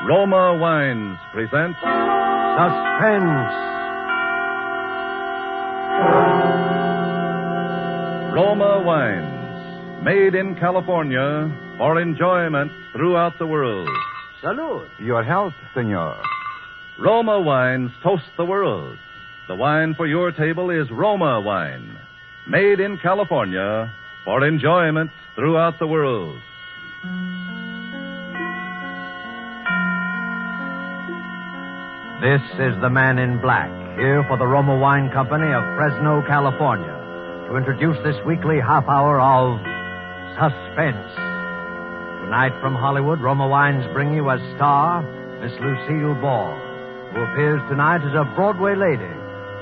Roma Wines present Suspense. Roma Wines, made in California for enjoyment throughout the world. Salud. Your health, senor. Roma Wines toast the world. The wine for your table is Roma Wine, made in California for enjoyment throughout the world. This is the Man in Black, here for the Roma Wine Company of Fresno, California, to introduce this weekly half hour of Suspense. Tonight from Hollywood, Roma Wines bring you as star Miss Lucille Ball, who appears tonight as a Broadway lady,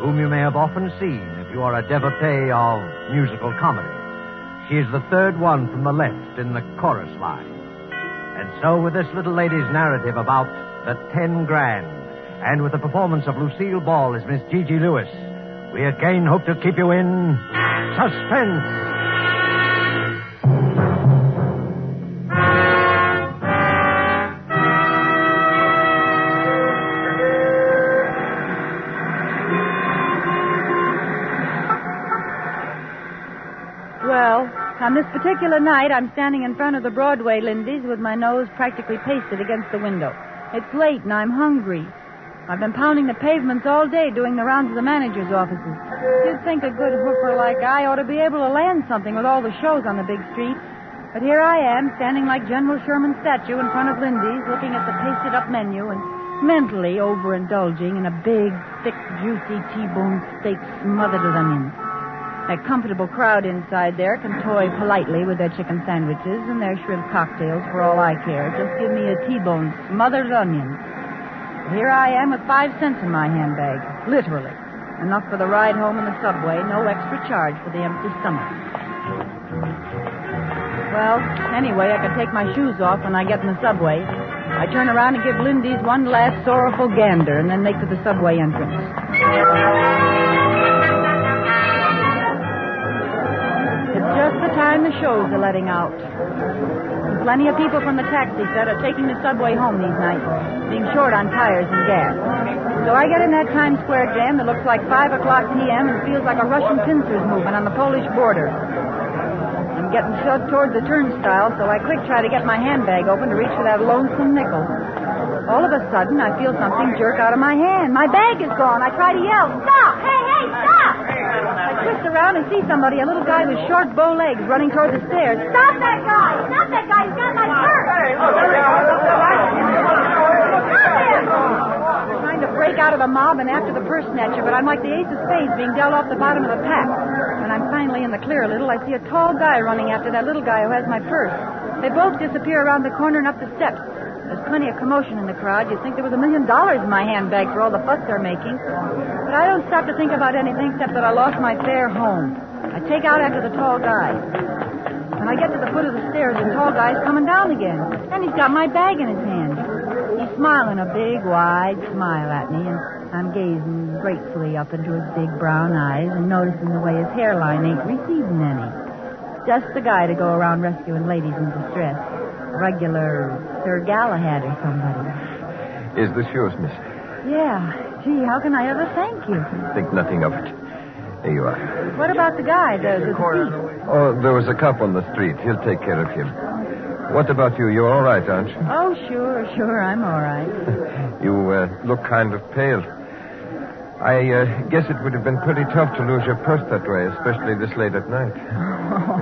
whom you may have often seen if you are a devotee of musical comedy. She is the third one from the left in the chorus line. And so with this little lady's narrative about the 10 grand, and with the performance of Lucille Ball as Miss Gigi Lewis, we again hope to keep you in suspense. Well, on this particular night, I'm standing in front of the Broadway Lindy's with my nose practically pasted against the window. It's late and I'm hungry. I've been pounding the pavements all day doing the rounds of the manager's offices. You'd think a good hoofer like I ought to be able to land something with all the shows on the big street. But here I am, standing like General Sherman's statue in front of Lindy's, looking at the pasted-up menu and mentally overindulging in a big, thick, juicy T-bone steak smothered with onions. That comfortable crowd inside there can toy politely with their chicken sandwiches and their shrimp cocktails for all I care. Just give me a T-bone smothered onions. Here I am with 5 cents in my handbag, literally. Enough for the ride home in the subway, no extra charge for the empty stomach. Well, anyway, I can take my shoes off when I get in the subway. I turn around and give Lindy's one last sorrowful gander and then make for the subway entrance. It's just the time the shows are letting out. Plenty of people from the taxi set are taking the subway home these nights, being short on tires and gas. So I get in that Times Square jam that looks like 5 o'clock p.m. and feels like a Russian pincers movement on the Polish border. I'm getting shoved towards the turnstile, so I quick try to get my handbag open to reach for that lonesome nickel. All of a sudden, I feel something jerk out of my hand. My bag is gone. I try to yell, "Stop! Hey, stop!" I twist around and see somebody, a little guy with short bow legs, running toward the stairs. "Stop that guy! Stop that guy! He's got my purse!" Stop him! I'm trying to break out of the mob and after the purse snatcher, but I'm like the ace of spades being dealt off the bottom of the pack. When I'm finally in the clear a little, I see a tall guy running after that little guy who has my purse. They both disappear around the corner and up the steps. There's plenty of commotion in the crowd. You'd think there was $1 million in my handbag for all the fuss they're making. But I don't stop to think about anything except that I lost my fare home. I take out after the tall guy. When I get to the foot of the stairs, the tall guy's coming down again. And he's got my bag in his hand. He's smiling a big, wide smile at me, and I'm gazing gratefully up into his big brown eyes and noticing the way his hairline ain't receding any. Just the guy to go around rescuing ladies in distress. Regular Sir Galahad or somebody. Is this yours, miss? Yeah. Gee, how can I ever thank you? Think nothing of it. Here you are. What about the guy, the thief? Oh, there was a cop on the street. He'll take care of him. What about you? You're all right, aren't you? Oh, sure, I'm all right. You look kind of pale. I guess it would have been pretty tough to lose your purse that way, especially this late at night.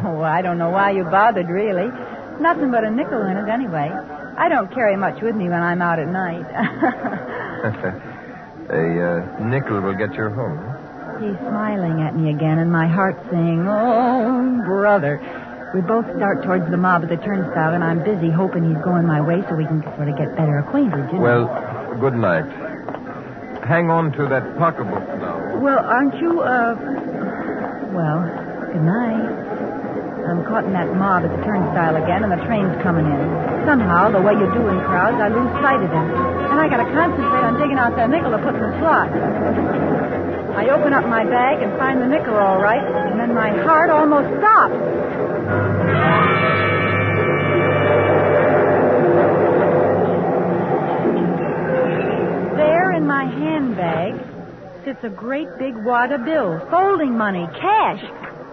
Oh, I don't know why you bothered, really. Nothing but a nickel in it, anyway. I don't carry much with me when I'm out at night. A nickel will get you home. He's smiling at me again, and my heart's saying, "Oh, brother." We both start towards the mob at the turnstile, and I'm busy hoping he's going my way so we can sort of get better acquainted, you know. Well, good night. Hang on to that pocketbook now. Well, aren't you, well, good night. I'm caught in that mob at the turnstile again, and the train's coming in. Somehow, the way you do in crowds, I lose sight of him. And I gotta concentrate on digging out that nickel to put in the slot. I open up my bag and find the nickel all right, and then my heart almost stops. it's a great big wad of bills. Folding money. Cash.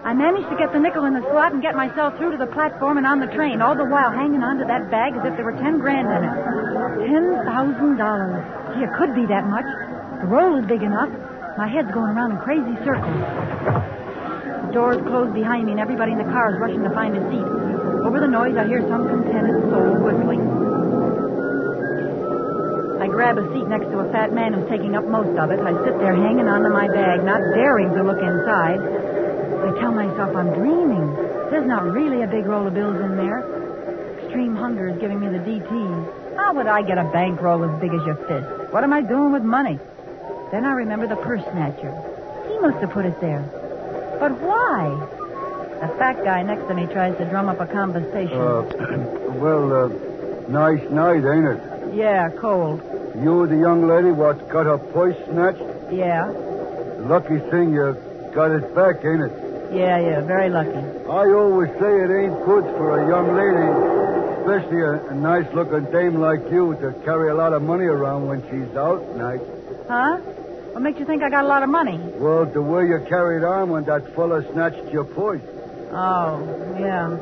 I managed to get the nickel in the slot and get myself through to the platform and on the train, all the while hanging onto that bag as if there were 10 grand in it. $10,000. Gee, it could be that much. The roll is big enough. My head's going around in crazy circles. The doors close behind me and everybody in the car is rushing to find a seat. Over the noise, I hear some contented soul whistling. I grab a seat next to a fat man who's taking up most of it. I sit there hanging onto my bag, not daring to look inside. I tell myself I'm dreaming. There's not really a big roll of bills in there. Extreme hunger is giving me the DTs. How would I get a bankroll as big as your fist? What am I doing with money? Then I remember the purse snatcher. He must have put it there. But why? The fat guy next to me tries to drum up a conversation. Nice night, ain't it? Yeah, cold. You the young lady what got her purse snatched? Yeah. Lucky thing you got it back, ain't it? Yeah, very lucky. I always say it ain't good for a young lady, especially a nice-looking dame like you, to carry a lot of money around when she's out at night. Huh? What makes you think I got a lot of money? Well, the way you carried on when that fella snatched your purse. Oh, yeah.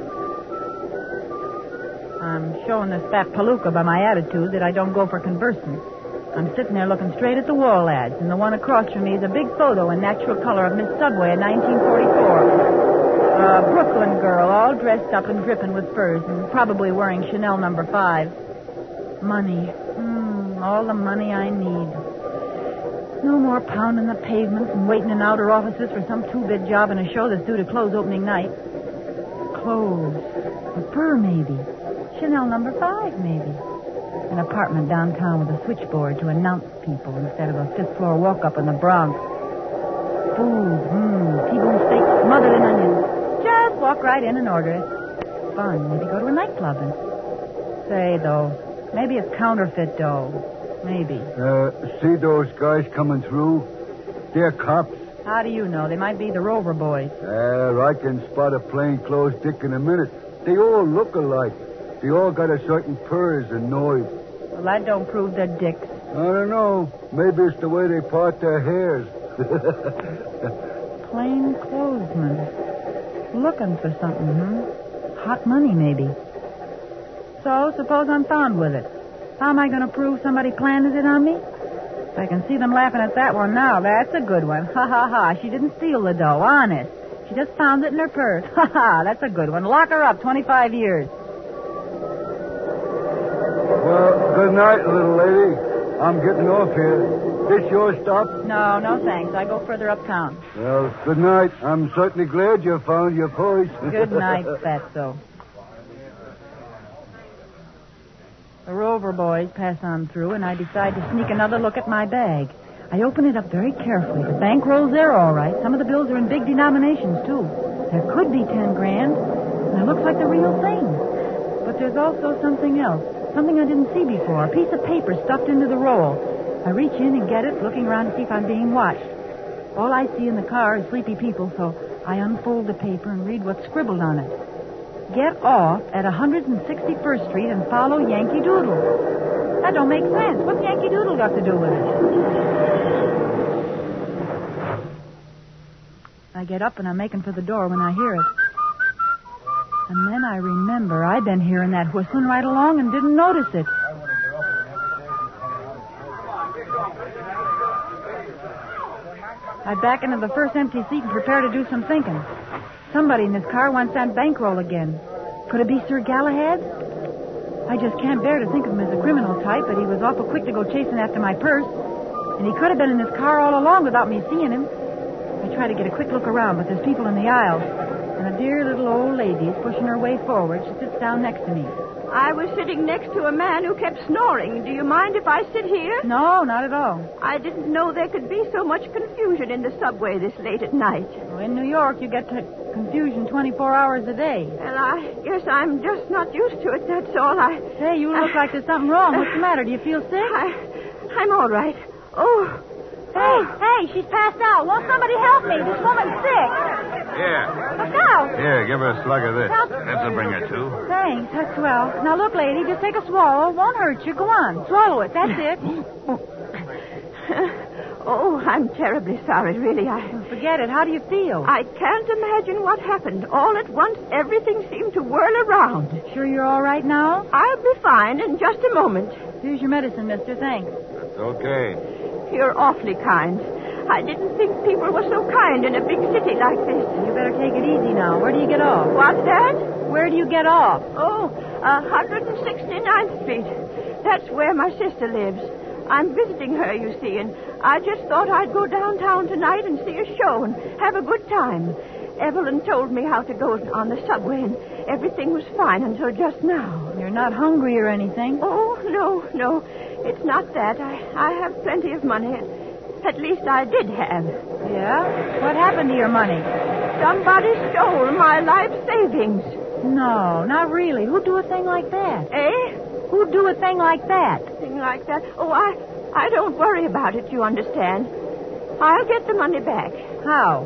I'm showing this fat palooka by my attitude that I don't go for conversing. I'm sitting there looking straight at the wall ads, and the one across from me is a big photo in natural color of Miss Subway in 1944. A Brooklyn girl, all dressed up and dripping with furs, and probably wearing Chanel No. 5. Money. All the money I need. No more pounding the pavements and waiting in outer offices for some two-bit job in a show that's due to close opening night. Clothes. A fur, maybe. Chanel No. 5, maybe. An apartment downtown with a switchboard to announce people instead of a fifth-floor walk-up in the Bronx. Food. T-bone steak smothered in onions. Just walk right in and order it. Fun. Maybe go to a nightclub and... Say, though, maybe it's counterfeit dough. Maybe. See those guys coming through? They're cops. How do you know? They might be the Rover boys. I can spot a plainclothes dick in a minute. They all look alike. They all got a certain purrs and noise. Well, that don't prove they're dicks. I don't know. Maybe it's the way they part their hairs. Plain clothesmen. Looking for something, Hot money, maybe. So, suppose I'm found with it. How am I going to prove somebody planted it on me? If I can see them laughing at that one now, that's a good one. Ha, ha, ha. She didn't steal the dough, honest. She just found it in her purse. Ha, ha. That's a good one. Lock her up 25 years. Well, good night, little lady. I'm getting off here. This your stop? No, thanks. I go further uptown. Well, good night. I'm certainly glad you found your purse. Good night, fatso. The Rover boys pass on through, and I decide to sneak another look at my bag. I open it up very carefully. The bankroll's there, all right. Some of the bills are in big denominations, too. There could be 10 grand, and it looks like the real thing. But there's also something else. Something I didn't see before. A piece of paper stuffed into the roll. I reach in and get it, looking around to see if I'm being watched. All I see in the car is sleepy people, so I unfold the paper and read what's scribbled on it. Get off at 161st Street and follow Yankee Doodle. That don't make sense. What's Yankee Doodle got to do with it? I get up and I'm making for the door when I hear it. And then I remember I've been hearing that whistling right along and didn't notice it. I back into the first empty seat and prepare to do some thinking. Somebody in this car wants that bankroll again. Could it be Sir Galahad? I just can't bear to think of him as a criminal type, but he was awful quick to go chasing after my purse. And he could have been in this car all along without me seeing him. I try to get a quick look around, but there's people in the aisles. And a dear little old lady is pushing her way forward. She sits down next to me. I was sitting next to a man who kept snoring. Do you mind if I sit here? No, not at all. I didn't know there could be so much confusion in the subway this late at night. Well, in New York, you get confusion 24 hours a day. Well, I guess I'm just not used to it, that's all. Hey, you look like there's something wrong. What's the matter? Do you feel sick? I'm all right. Oh. Hey, she's passed out. Won't somebody help me? This woman's sick. Here. Look out. Here, give her a slug of this. This'll bring her to. Thanks, that's swell. Now, look, lady, just take a swallow. Won't hurt you. Go on. Swallow it. That's it. Oh, I'm terribly sorry, really. Forget it. How do you feel? I can't imagine what happened. All at once, everything seemed to whirl around. Sure you're all right now? I'll be fine in just a moment. Here's your medicine, mister. Thanks. That's okay. You're awfully kind. I didn't think people were so kind in a big city like this. You better take it easy now. Where do you get off? What's that? Where do you get off? Oh, 169th Street. That's where my sister lives. I'm visiting her, you see, and I just thought I'd go downtown tonight and see a show and have a good time. Evelyn told me how to go on the subway, and everything was fine until just now. You're not hungry or anything? Oh, no. It's not that. I have plenty of money. At least I did have. Yeah? What happened to your money? Somebody stole my life savings. No, not really. Who'd do a thing like that? Eh? Who'd do a thing like that? Thing like that? Oh, I don't worry about it, you understand. I'll get the money back. How?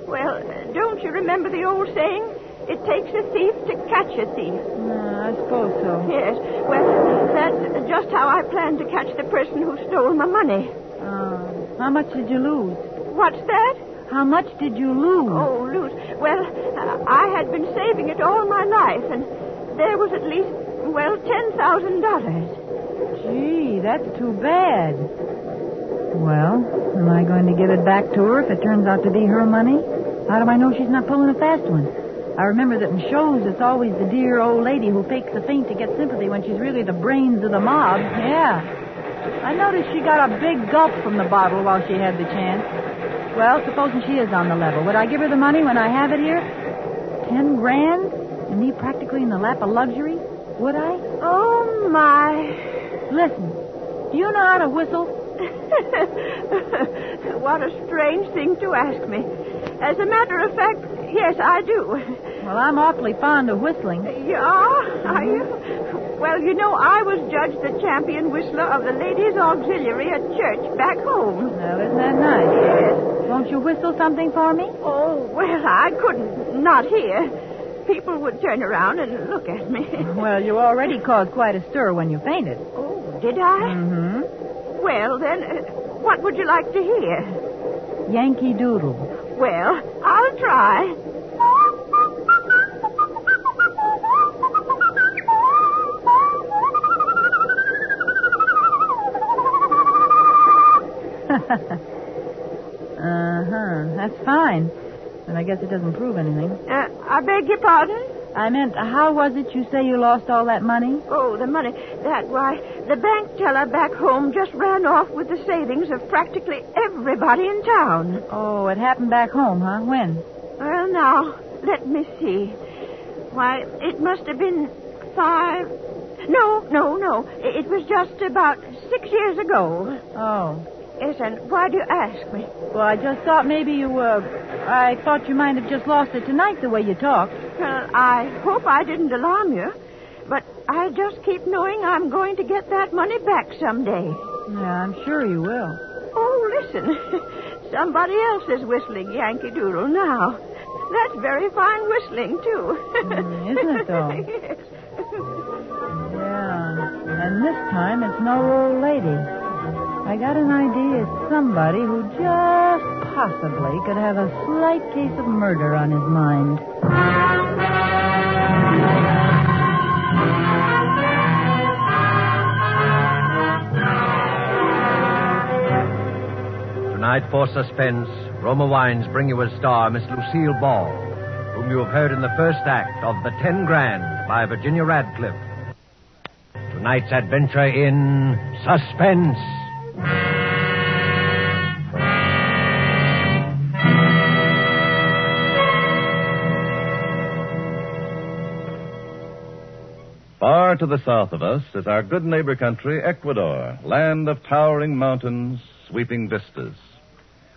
Well, don't you remember the old saying? It takes a thief to catch a thief. I suppose so. Yes. Well, that's just how I plan to catch the person who stole my money. How much did you lose? What's that? How much did you lose? Oh, lose. Well, I had been saving it all my life, and there was at least, $10,000. Gee, that's too bad. Well, am I going to give it back to her if it turns out to be her money? How do I know she's not pulling a fast one? I remember that in shows it's always the dear old lady who fakes a faint to get sympathy when she's really the brains of the mob. Yeah. I noticed she got a big gulp from the bottle while she had the chance. Well, supposing she is on the level, would I give her the money when I have it here? 10 grand? And me practically in the lap of luxury? Would I? Oh, my. Listen, do you know how to whistle? What a strange thing to ask me. As a matter of fact, yes, I do. Well, I'm awfully fond of whistling. Yeah? Are you? Well, you know, I was judged the champion whistler of the Ladies' Auxiliary at church back home. Well, isn't that nice? Yes. Won't you whistle something for me? Oh, well, I couldn't. Not here. People would turn around and look at me. Well, you already caused quite a stir when you fainted. Oh, did I? Mm-hmm. Well, then, what would you like to hear? Yankee Doodle. Well, I'll try. That's fine. But I guess it doesn't prove anything. I beg your pardon? I meant, how was it you say you lost all that money? Oh, the money. The bank teller back home just ran off with the savings of practically everybody in town. Oh, it happened back home, huh? When? Well, now, let me see. Why, it must have been 5... No. It was just about 6 years ago. Oh. Yes, and why do you ask me? Well, I just thought maybe you, I thought you might have just lost it tonight the way you talked. Well, I hope I didn't alarm you, but I just keep knowing I'm going to get that money back someday. Yeah, I'm sure you will. Oh, listen. Somebody else is whistling Yankee Doodle now. That's very fine whistling, too. Isn't it, though? Yes. Yeah, and this time it's no old lady. I got an idea it's somebody who just possibly could have a slight case of murder on his mind. Tonight, for suspense, Roma Wines bring you as star Miss Lucille Ball, whom you have heard in the first act of The 10 Grand by Virginia Radcliffe. Tonight's adventure in Suspense. Far to the south of us is our good neighbor country, Ecuador, land of towering mountains, sweeping vistas.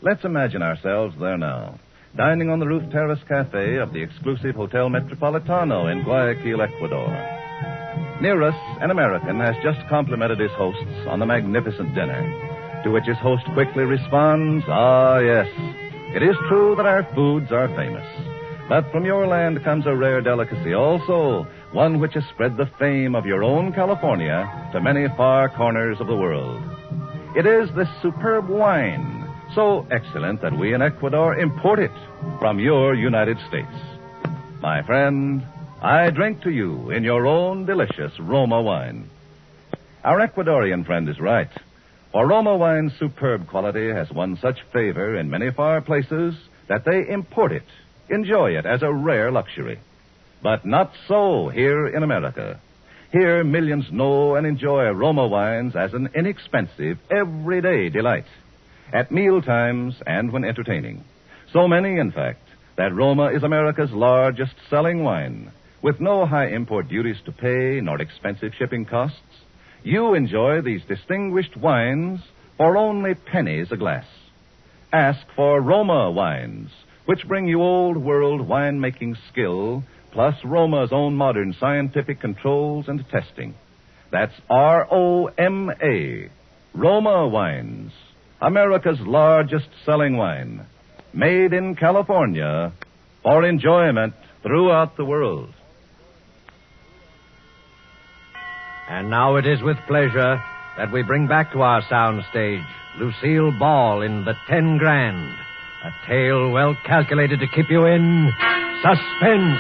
Let's imagine ourselves there now, dining on the roof terrace cafe of the exclusive Hotel Metropolitano in Guayaquil, Ecuador. Near us, an American has just complimented his hosts on the magnificent dinner, to which his host quickly responds, "Ah, yes, it is true that our foods are famous. But from your land comes a rare delicacy also, one which has spread the fame of your own California to many far corners of the world. It is this superb wine, So excellent that we in Ecuador import it from your United States. My friend, I drink to you in your own delicious Roma wine. Our Ecuadorian friend is right, for Roma wine's superb quality has won such favor in many far places that they import it, enjoy it as a rare luxury. But not so here in America. Here, millions know and enjoy Roma wines as an inexpensive, everyday delight, at meal times and when entertaining. So many, in fact, that Roma is America's largest selling wine, with no high import duties to pay nor expensive shipping costs. You enjoy these distinguished wines for only pennies a glass. Ask for Roma wines, which bring you old-world winemaking skill, plus Roma's own modern scientific controls and testing. That's R-O-M-A, Roma Wines, America's largest selling wine, made in California for enjoyment throughout the world. And now it is with pleasure that we bring back to our soundstage Lucille Ball in The 10 Grand, a tale well calculated to keep you in suspense.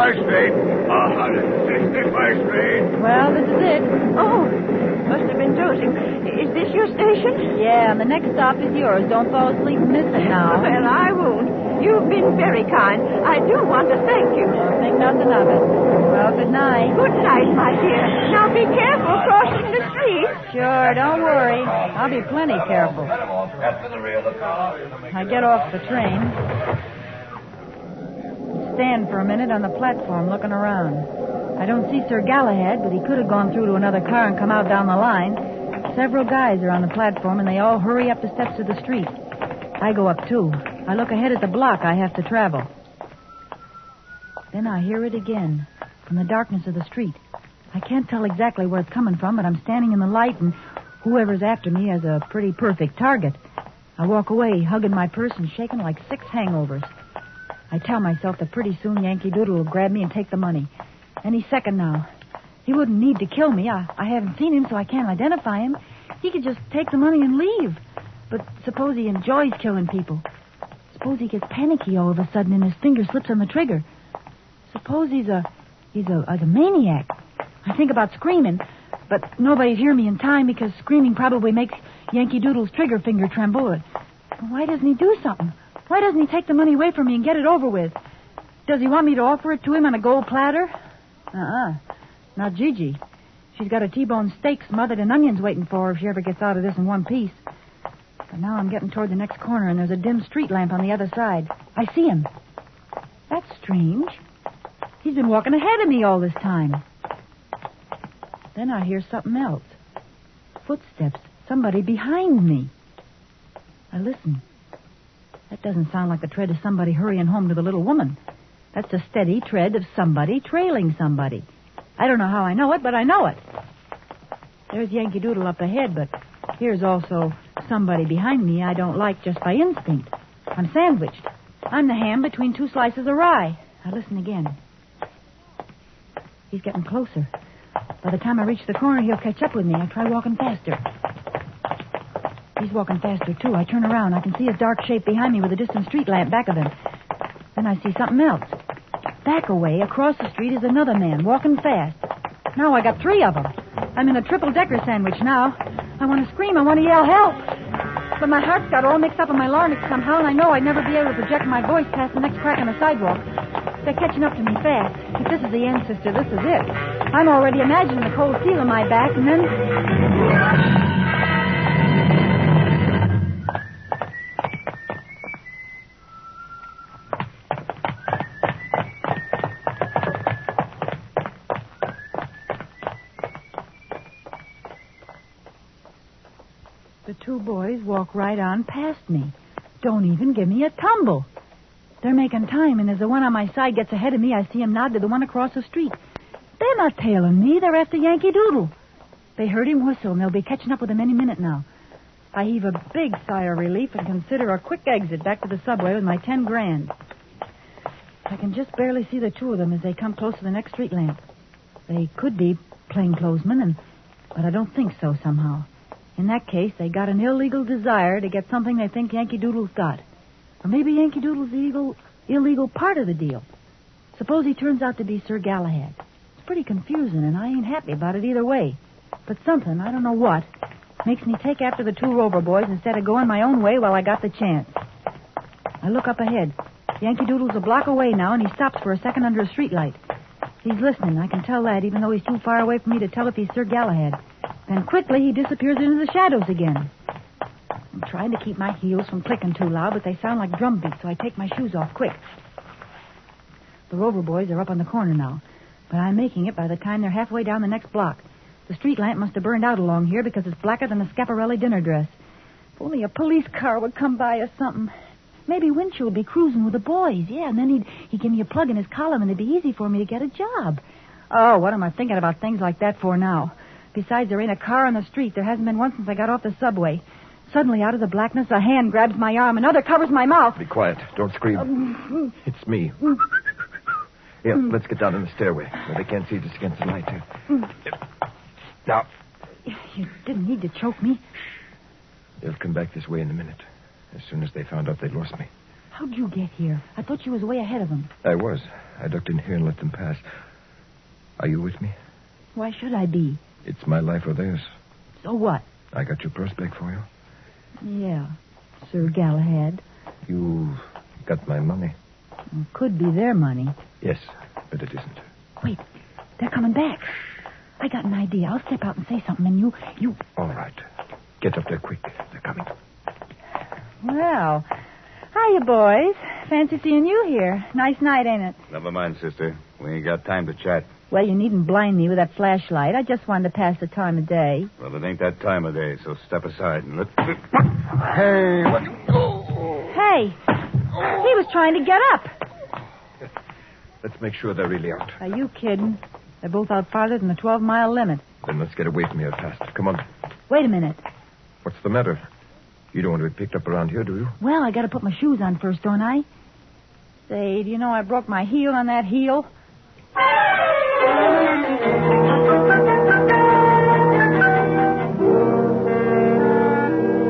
Street. 161st Street. Well, this is it. Oh, must have been dozing. Is this your station? Yeah, and the next stop is yours. Don't fall asleep and miss it now. Well, I won't. You've been very kind. I do want to thank you. Don't think nothing of it. Well, good night. Good night, my dear. Now be careful crossing the street. Sure, don't worry. I'll be plenty careful. I get off the train. Stand for a minute on the platform looking around. I don't see Sir Galahad, but he could have gone through to another car and come out down the line. Several guys are on the platform, and they all hurry up the steps of the street. I go up, too. I look ahead at the block I have to travel. Then I hear it again, from the darkness of the street. I can't tell exactly where it's coming from, but I'm standing in the light, and whoever's after me has a pretty perfect target. I walk away, hugging my purse and shaking like 6 hangovers. I tell myself that pretty soon Yankee Doodle will grab me and take the money. Any second now. He wouldn't need to kill me. I haven't seen him, so I can't identify him. He could just take the money and leave. But suppose he enjoys killing people. Suppose he gets panicky all of a sudden and his finger slips on the trigger. Suppose he's a maniac. I think about screaming, but nobody'd hear me in time because screaming probably makes Yankee Doodle's trigger finger tremble. Why doesn't he do something? Why doesn't he take the money away from me and get it over with? Does he want me to offer it to him on a gold platter? Not Gigi. She's got a T-bone steak smothered in onions waiting for her if she ever gets out of this in one piece. But now I'm getting toward the next corner, and there's a dim street lamp on the other side. I see him. That's strange. He's been walking ahead of me all this time. Then I hear something else. Footsteps. Somebody behind me. I listen. That doesn't sound like the tread of somebody hurrying home to the little woman. That's the steady tread of somebody trailing somebody. I don't know how I know it, but I know it. There's Yankee Doodle up ahead, but here's also somebody behind me I don't like just by instinct. I'm sandwiched. I'm the ham between 2 slices of rye. I listen again. He's getting closer. By the time I reach the corner, he'll catch up with me. I try walking faster. He's walking faster, too. I turn around. I can see his dark shape behind me with a distant street lamp back of him. Then I see something else. Back away, across the street, is another man, walking fast. Now I got 3 of them. I'm in a triple-decker sandwich now. I want to scream. I want to yell help. But my heart's got all mixed up in my larynx somehow, and I know I'd never be able to project my voice past the next crack on the sidewalk. They're catching up to me fast. If this is the end, sister, this is it. I'm already imagining the cold steel on my back, and then... The 2 boys walk right on past me. Don't even give me a tumble. They're making time, and as the one on my side gets ahead of me, I see him nod to the one across the street. They're not tailing me. They're after Yankee Doodle. They heard him whistle, and they'll be catching up with him any minute now. I heave a big sigh of relief and consider a quick exit back to the subway with my 10 grand. I can just barely see the two of them as they come close to the next street lamp. They could be plainclothesmen, but I don't think so somehow. In that case, they got an illegal desire to get something they think Yankee Doodle's got. Or maybe Yankee Doodle's the illegal part of the deal. Suppose he turns out to be Sir Galahad. It's pretty confusing, and I ain't happy about it either way. But something, I don't know what, makes me take after the two Rover boys instead of going my own way while I got the chance. I look up ahead. Yankee Doodle's a block away now, and he stops for a second under a streetlight. He's listening, I can tell that, even though he's too far away for me to tell if he's Sir Galahad. Then quickly he disappears into the shadows again. I'm trying to keep my heels from clicking too loud, but they sound like drum beats, so I take my shoes off quick. The Rover boys are up on the corner now, but I'm making it by the time they're halfway down the next block. The street lamp must have burned out along here because it's blacker than a Schiaparelli dinner dress. If only a police car would come by or something. Maybe Winchell would be cruising with the boys, yeah, and then he'd give me a plug in his column and it'd be easy for me to get a job. Oh, what am I thinking about things like that for now? Besides, there ain't a car on the street. There hasn't been one since I got off the subway. Suddenly, out of the blackness, a hand grabs my arm. Another covers my mouth. Be quiet. Don't scream. It's me. Yeah, let's get down in the stairway where they can't see just against the light here. Now. You didn't need to choke me. They'll come back this way in a minute. As soon as they found out they'd lost me. How'd you get here? I thought you was way ahead of them. I was. I ducked in here and let them pass. Are you with me? Why should I be? It's my life or theirs. So what? I got your purse back for you. Yeah, Sir Galahad. You got my money. Well, could be their money. Yes, but it isn't. Wait, they're coming back. I got an idea. I'll step out and say something, and you... All right. Get up there quick. They're coming. Well, hiya, boys. Fancy seeing you here. Nice night, ain't it? Never mind, sister. We ain't got time to chat. Well, you needn't blind me with that flashlight. I just wanted to pass the time of day. Well, it ain't that time of day, so step aside and let's... Hey, what? Hey, he was trying to get up. Let's make sure they're really out. Are you kidding? They're both out farther than the 12-mile limit. Then let's get away from here fast. Come on. Wait a minute. What's the matter? You don't want to be picked up around here, do you? Well, I got to put my shoes on first, don't I? Say, do you know I broke my heel on that heel?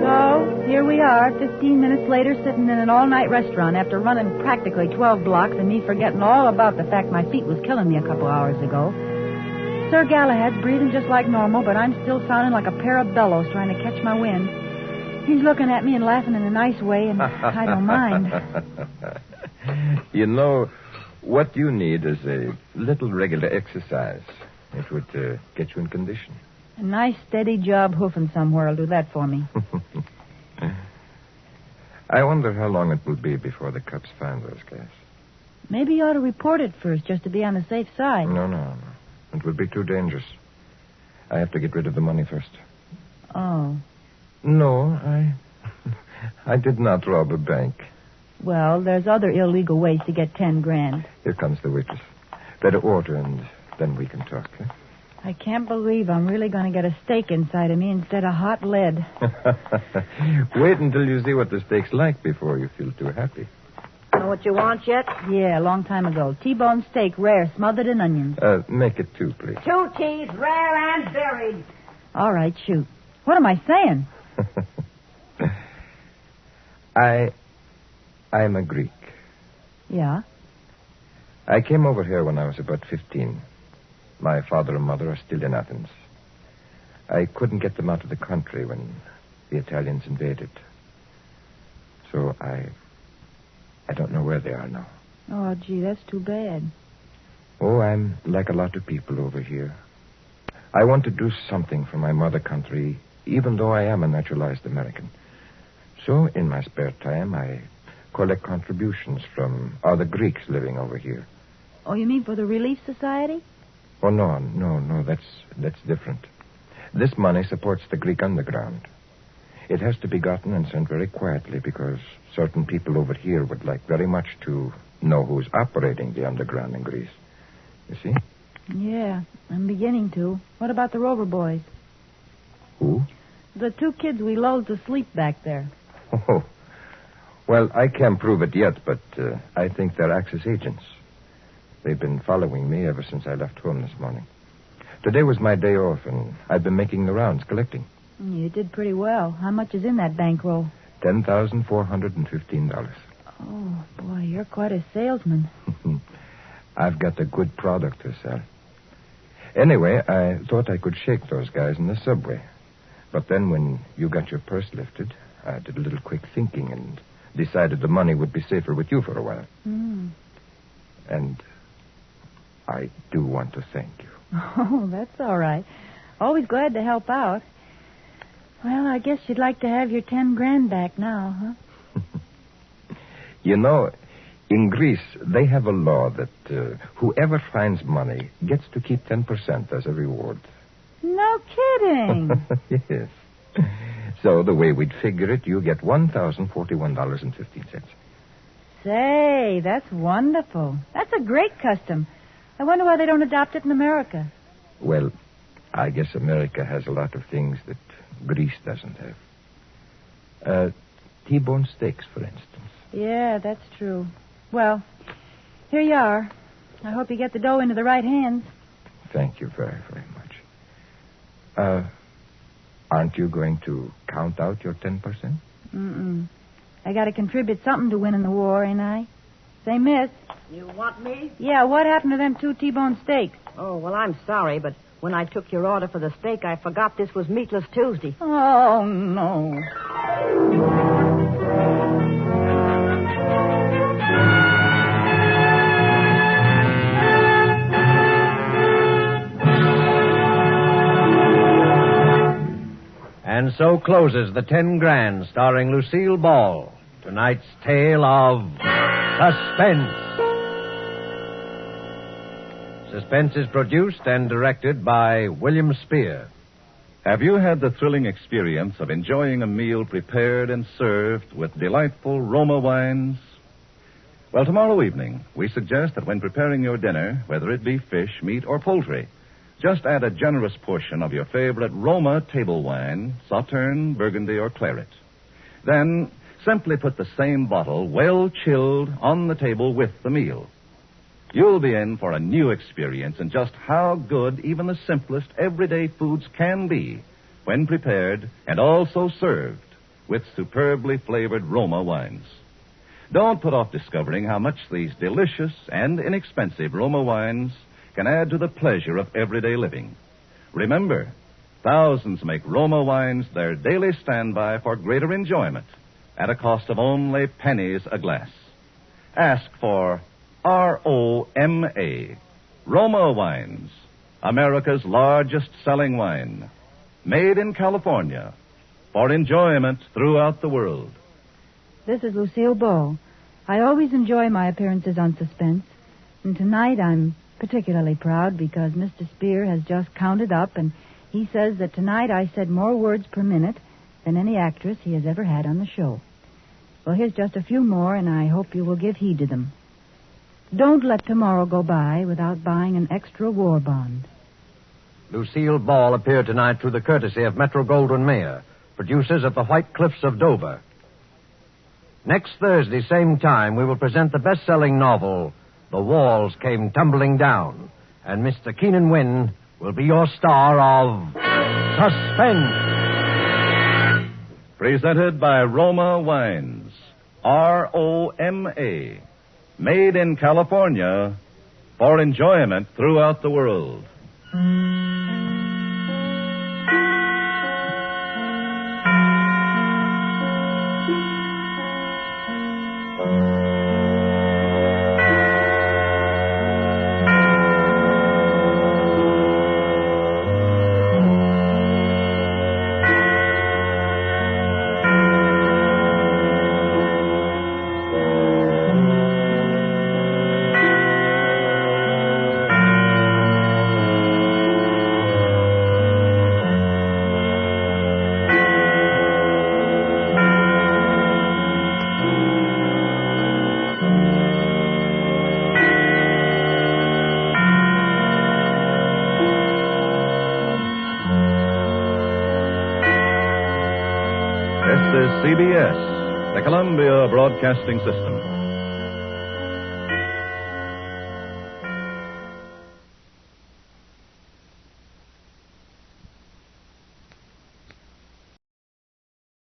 So, here we are, 15 minutes later, sitting in an all-night restaurant after running practically 12 blocks and me forgetting all about the fact my feet was killing me a couple hours ago. Sir Galahad's breathing just like normal, but I'm still sounding like a pair of bellows trying to catch my wind. He's looking at me and laughing in a nice way, and I don't mind. You know, what you need is a little regular exercise. It would get you in condition. A nice, steady job hoofing somewhere will do that for me. I wonder how long it will be before the cops find those guys. Maybe you ought to report it first, just to be on the safe side. No. It would be too dangerous. I have to get rid of the money first. Oh. No, I did not rob a bank. Well, there's other illegal ways to get 10 grand. Here comes the waitress. Better order, and then we can talk. Huh? I can't believe I'm really going to get a steak inside of me instead of hot lead. Wait until you see what the steak's like before you feel too happy. Know what you want yet? Yeah, a long time ago. T-bone steak, rare, smothered in onions. Make it 2, please. 2 T's, rare and buried. All right, shoot. What am I saying? I'm a Greek. Yeah? I came over here when I was about 15. My father and mother are still in Athens. I couldn't get them out of the country when the Italians invaded. So I don't know where they are now. Oh, gee, that's too bad. Oh, I'm like a lot of people over here. I want to do something for my mother country, even though I am a naturalized American. So, in my spare time, I collect contributions from other Greeks living over here. Oh, you mean for the Relief Society? Oh, no, that's different. This money supports the Greek underground. It has to be gotten and sent very quietly because certain people over here would like very much to know who's operating the underground in Greece. You see? Yeah, I'm beginning to. What about the Rover boys? Who? The 2 kids we lulled to sleep back there. Oh. Well, I can't prove it yet, but I think they're Axis agents. They've been following me ever since I left home this morning. Today was my day off, and I've been making the rounds, collecting. You did pretty well. How much is in that bankroll? $10,415. Oh, boy, you're quite a salesman. I've got a good product to sell. Anyway, I thought I could shake those guys in the subway. But then when you got your purse lifted, I did a little quick thinking and decided the money would be safer with you for a while. And I do want to thank you. Oh, that's all right. Always glad to help out. Well, I guess you'd like to have your $10,000 back now, huh? You know, in Greece, they have a law that whoever finds money gets to keep 10% as a reward. No kidding. Yes. So the way we'd figure it, you get $1,041.15. Say, that's wonderful. That's a great custom. I wonder why they don't adopt it in America. Well, I guess America has a lot of things that Greece doesn't have. T-bone steaks, for instance. Yeah, that's true. Well, here you are. I hope you get the dough into the right hands. Thank you very, very much. Aren't you going to count out your 10%? I got to contribute something to winning the war, ain't I? Say, miss. You want me? Yeah, what happened to them 2 T-bone steaks? Oh, well, I'm sorry, but when I took your order for the steak, I forgot this was Meatless Tuesday. Oh, no. And so closes the $10,000 starring Lucille Ball. Tonight's tale of Suspense. Suspense is produced and directed by William Spear. Have you had the thrilling experience of enjoying a meal prepared and served with delightful Roma wines? Well, tomorrow evening, we suggest that when preparing your dinner, whether it be fish, meat, or poultry, just add a generous portion of your favorite Roma table wine, Sauterne, Burgundy, or Claret. Then simply put the same bottle, well chilled, on the table with the meal. You'll be in for a new experience in just how good even the simplest everyday foods can be when prepared and also served with superbly flavored Roma wines. Don't put off discovering how much these delicious and inexpensive Roma wines can add to the pleasure of everyday living. Remember, thousands make Roma wines their daily standby for greater enjoyment at a cost of only pennies a glass. Ask for R-O-M-A, Roma Wines, America's largest selling wine, made in California for enjoyment throughout the world. This is Lucille Ball. I always enjoy my appearances on Suspense, and tonight I'm particularly proud because Mr. Spear has just counted up, and he says that tonight I said more words per minute than any actress he has ever had on the show. Well, here's just a few more, and I hope you will give heed to them. Don't let tomorrow go by without buying an extra war bond. Lucille Ball appeared tonight through the courtesy of Metro-Goldwyn-Mayer, producers at the White Cliffs of Dover. Next Thursday, same time, we will present the best-selling novel, The Walls Came Tumbling Down, and Mr. Keenan Wynn will be your star of Suspense. Presented by Roma Wines, R-O-M-A, made in California for enjoyment throughout the world. This is CBS, The Columbia Broadcasting System.